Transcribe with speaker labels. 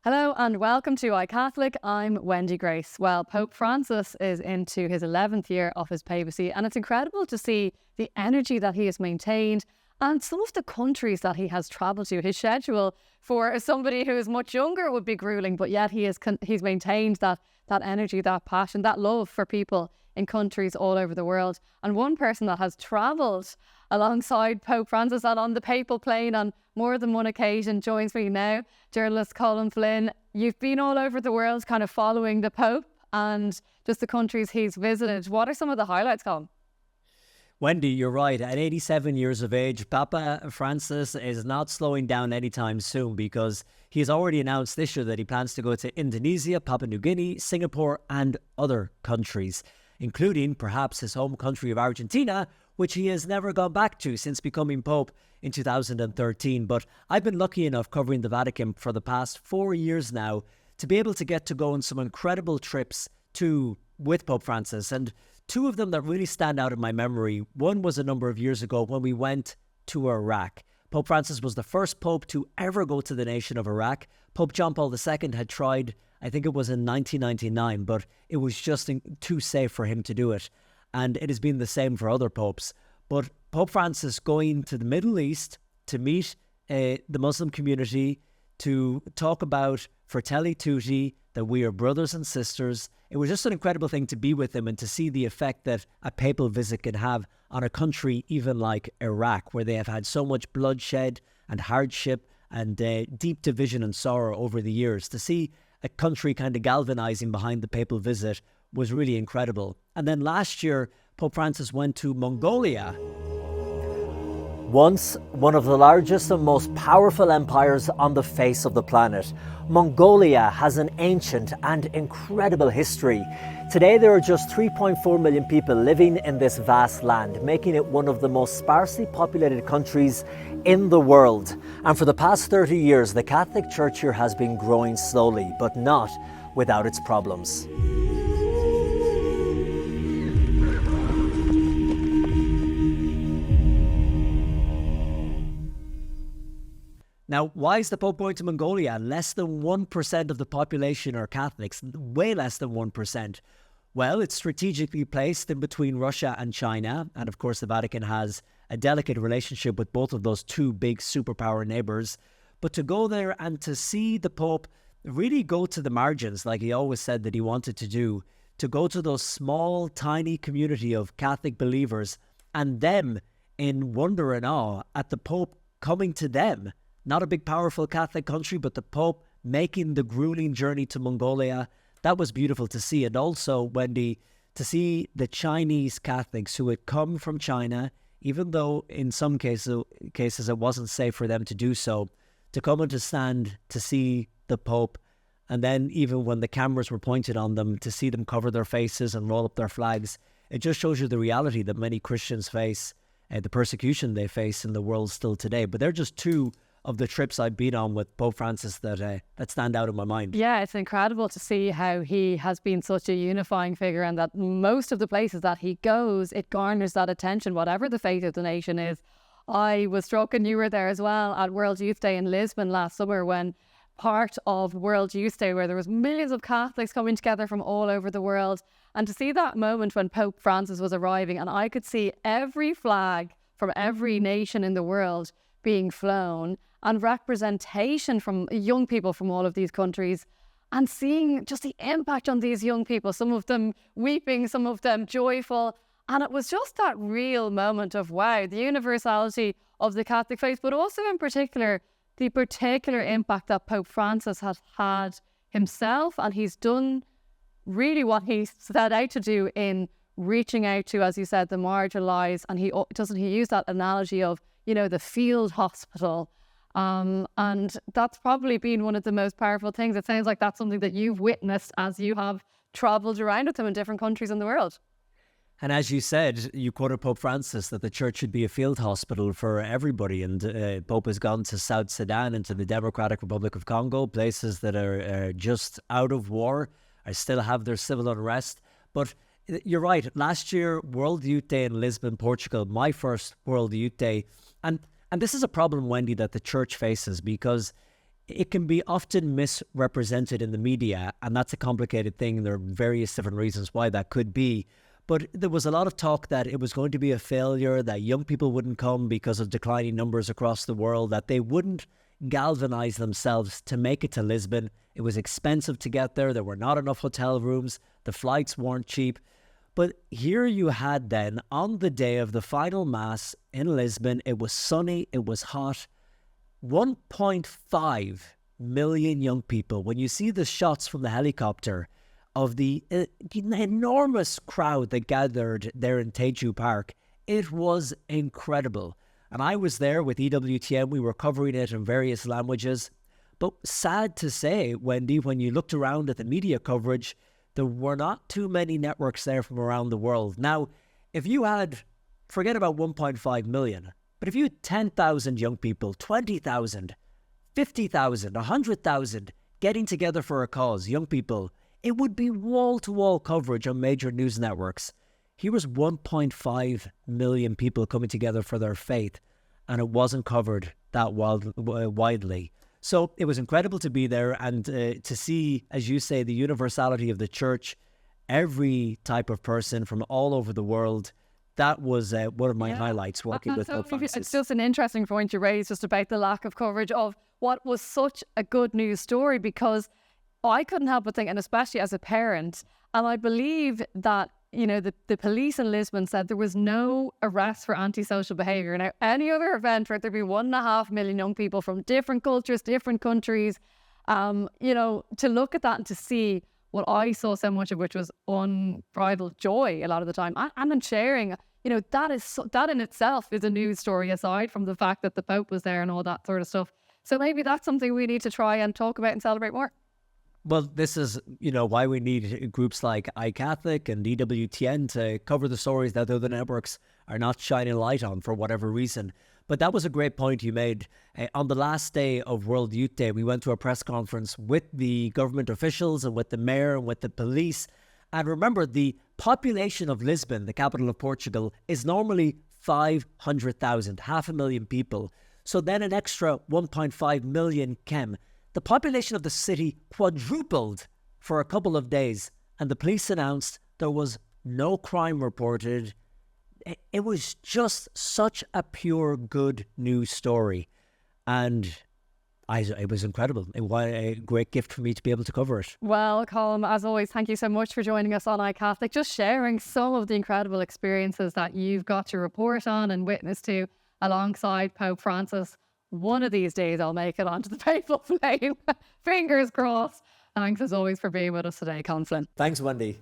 Speaker 1: Hello and welcome to iCatholic. I'm Wendy Grace. Well, Pope Francis is into his 11th year of his papacy, and it's incredible to see the energy that he has maintained and some of the countries that he has travelled to. His schedule for somebody who is much younger would be grueling, but yet he's maintained that energy, that passion, that love for people in countries all over the world. And one person that has travelled alongside Pope Francis and on the papal plane on more than one occasion joins me now, journalist Colm Flynn. You've been all over the world kind of following the Pope and just the countries he's visited. What are some of the highlights, Colm?
Speaker 2: Wendy, you're right. At 87 years of age, Papa Francis is not slowing down anytime soon, because he's already announced this year that he plans to go to Indonesia, Papua New Guinea, Singapore and other countries, including perhaps his home country of Argentina, which he has never gone back to since becoming Pope in 2013. But I've been lucky enough covering the Vatican for the past 4 years now to be able to get to go on some incredible trips with Pope Francis. And two of them that really stand out in my memory. One was a number of years ago when we went to Iraq. Pope Francis was the first Pope to ever go to the nation of Iraq. Pope John Paul II had tried, I think it was in 1999, but it was just too safe for him to do it. And it has been the same for other popes. But Pope Francis going to the Middle East to meet the Muslim community, to talk about Fratelli Tutti, that we are brothers and sisters. It was just an incredible thing to be with him and to see the effect that a papal visit can have on a country even like Iraq, where they have had so much bloodshed and hardship and deep division and sorrow over the years. To see a country kind of galvanizing behind the papal visit was really incredible. And then last year, Pope Francis went to Mongolia. Once one of the largest and most powerful empires on the face of the planet, Mongolia has an ancient and incredible history. Today there are just 3.4 million people living in this vast land, making it one of the most sparsely populated countries in the world. And for the past 30 years, the Catholic Church here has been growing slowly, but not without its problems. Now, why is the Pope going to Mongolia? Less than 1% of the population are Catholics, way less than 1%. Well, it's strategically placed in between Russia and China. And of course, the Vatican has a delicate relationship with both of those two big superpower neighbours. But to go there and to see the Pope really go to the margins, like he always said that he wanted to do, to go to those small, tiny community of Catholic believers and them in wonder and awe at the Pope coming to them. Not a big, powerful Catholic country, but the Pope making the grueling journey to Mongolia. That was beautiful to see. And also, Wendy, to see the Chinese Catholics who had come from China, even though in some cases it wasn't safe for them to do so, to come and to stand to see the Pope. And then even when the cameras were pointed on them, to see them cover their faces and roll up their flags. It just shows you the reality that many Christians face, the persecution they face in the world still today. But they're just two of the trips I've been on with Pope Francis that stand out in my mind.
Speaker 1: Yeah, it's incredible to see how he has been such a unifying figure, and that most of the places that he goes, it garners that attention, whatever the fate of the nation is. I was struck, and you were there as well, at World Youth Day in Lisbon last summer, when part of World Youth Day, where there was millions of Catholics coming together from all over the world, and to see that moment when Pope Francis was arriving, and I could see every flag from every nation in the world being flown, and representation from young people from all of these countries, and seeing just the impact on these young people, some of them weeping, some of them joyful. And it was just that real moment of, wow, the universality of the Catholic faith, but also in particular, the particular impact that Pope Francis has had himself. And he's done really what he set out to do in reaching out to, as you said, the marginalised. And he used that analogy of, the field hospital. And that's probably been one of the most powerful things. It sounds like that's something that you've witnessed as you have travelled around with him in different countries in the world.
Speaker 2: And as you said, you quoted Pope Francis that the church should be a field hospital for everybody. And Pope has gone to South Sudan and to the Democratic Republic of Congo, places that are just out of war, or still have their civil unrest. But you're right. Last year, World Youth Day in Lisbon, Portugal, my first World Youth Day. And this is a problem, Wendy, that the church faces, because it can be often misrepresented in the media, and that's a complicated thing. There are various different reasons why that could be. But there was a lot of talk that it was going to be a failure, that young people wouldn't come because of declining numbers across the world, that they wouldn't galvanize themselves to make it to Lisbon. It was expensive to get there. There were not enough hotel rooms. The flights weren't cheap. But here you had then, on the day of the final Mass in Lisbon, it was sunny, it was hot, 1.5 million young people. When you see the shots from the helicopter of the enormous crowd that gathered there in Teju Park, it was incredible. And I was there with EWTN. We were covering it in various languages. But sad to say, Wendy, when you looked around at the media coverage, there were not too many networks there from around the world. Now, if you had, forget about 1.5 million, but if you had 10,000 young people, 20,000, 50,000, 100,000 getting together for a cause, young people, it would be wall-to-wall coverage on major news networks. Here was 1.5 million people coming together for their faith, and it wasn't covered that widely. So it was incredible to be there and to see, as you say, the universality of the church, every type of person from all over the world. That was one of my highlights working with Pope Francis.
Speaker 1: It's just an interesting point you raised just about the lack of coverage of what was such a good news story, because I couldn't help but think, and especially as a parent, and I believe that, you know, the police in Lisbon said there was no arrest for antisocial behaviour. Now, any other event where there'd be 1.5 million young people from different cultures, different countries, you know, to look at that and to see what I saw so much of, which was unbridled joy a lot of the time, and then sharing, you know, that in itself is a news story, aside from the fact that the Pope was there and all that sort of stuff. So maybe that's something we need to try and talk about and celebrate more.
Speaker 2: Well, this is, you know, why we need groups like iCatholic and EWTN to cover the stories that the other networks are not shining light on for whatever reason. But that was a great point you made. On the last day of World Youth Day, we went to a press conference with the government officials and with the mayor and with the police. And remember, the population of Lisbon, the capital of Portugal, is normally 500,000, 500,000 people. So then an extra 1.5 million came. The population of the city quadrupled for a couple of days, and the police announced there was no crime reported. It was just such a pure good news story, and it was incredible. It was a great gift for me to be able to cover it.
Speaker 1: Well, Colm, as always, thank you so much for joining us on iCatholic, just sharing some of the incredible experiences that you've got to report on and witness to alongside Pope Francis. One of these days I'll make it onto the papal flame. Fingers crossed. Thanks as always for being with us today, Colm Flynn.
Speaker 2: Thanks, Wendy.